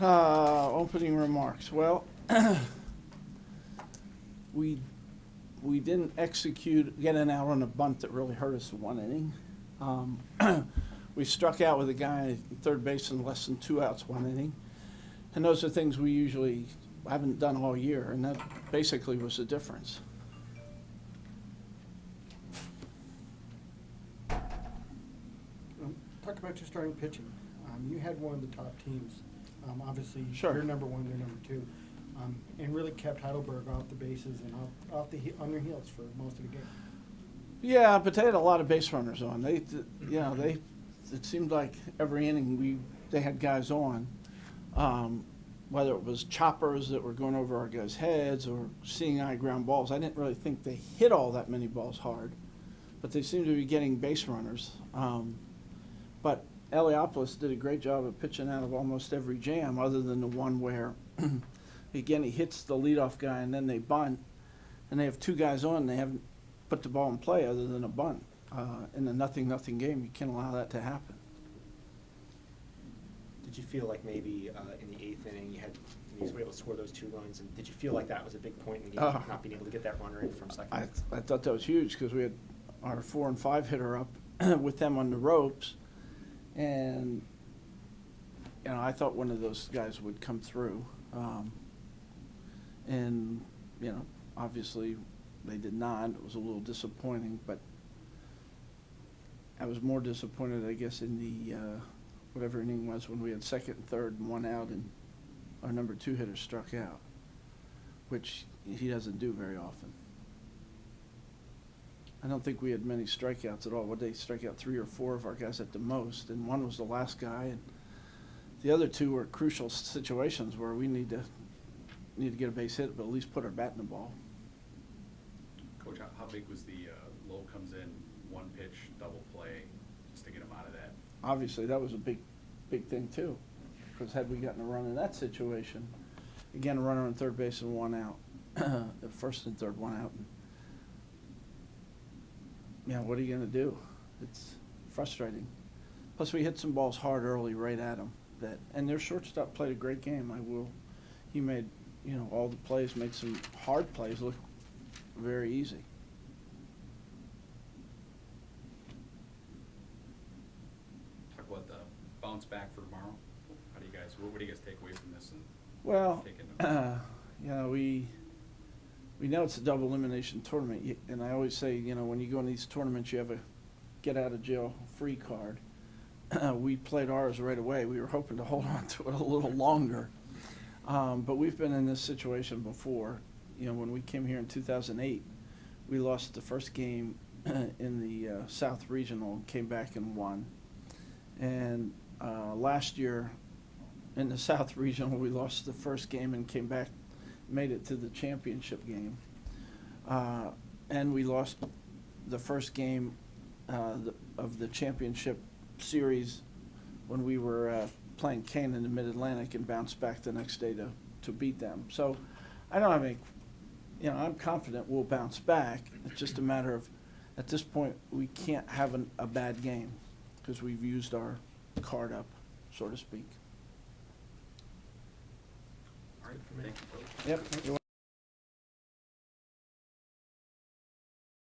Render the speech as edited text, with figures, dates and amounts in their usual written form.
Opening remarks. Well, we didn't get an out on a bunt that really hurt us in one inning. We struck out with a guy at third base in less than 2 outs one inning. And those are things we usually haven't done all year, and that basically was the difference. Talk about your starting pitching. You had one of the top teams. Obviously, Sure. You're number one, they're number two, and really kept Heidelberg off the bases and on their heels for most of the game. Yeah, but they had a lot of base runners on. It seemed like every inning they had guys on, whether it was choppers that were going over our guys' heads or seeing eye ground balls. I didn't really think they hit all that many balls hard, but they seemed to be getting base runners. But Heliopolis did a great job of pitching out of almost every jam, other than the one where, again, he hits the leadoff guy and then they bunt, and they have 2 guys on and they haven't put the ball in play other than a bunt. In a 0-0 game, you can't allow that to happen. Did you feel like maybe in the 8th inning you were able to score those 2 runs, and did you feel like that was a big point in the game, not being able to get that runner in from second? I thought that was huge because we had our 4 and 5 hitter up with them on the ropes, and I thought one of those guys would come through, and obviously they did not. It was a little disappointing, but I was more disappointed, I guess, in the whatever inning was when we had second and third and 1 out and our number 2 hitter struck out, which he doesn't do very often. I don't think we had many strikeouts at all. Would they strike out 3 or 4 of our guys at the most, and one was the last guy, and the other 2 were crucial situations where we need to get a base hit, but at least put our bat in the ball. Coach, how big was the low comes in, 1 pitch, double play, just to get him out of that? Obviously, that was a big thing too, because had we gotten a run in that situation, again, a runner on third base and 1 out, the first and third 1 out. What are you going to do? It's frustrating. Plus, we hit some balls hard early right at them. And their shortstop played a great game. He made, all the plays, made some hard plays look very easy. Talk about the bounce back for tomorrow. What do you guys take away from this? Well, we know it's a double elimination tournament, and I always say, when you go in these tournaments, you have a get-out-of-jail-free card. We played ours right away. We were hoping to hold on to it a little longer. But we've been in this situation before. When we came here in 2008, we lost the first game in the South Regional and came back and won. And last year in the South Regional, we lost the first game and came back, made it to the championship game. And we lost the first game of the championship series when we were playing Kane in the Mid-Atlantic and bounced back the next day to beat them. So I don't have any, I'm confident we'll bounce back. It's just a matter of, at this point, we can't have a bad game because we've used our card up, so to speak. All right, thank you, Coach. Yep.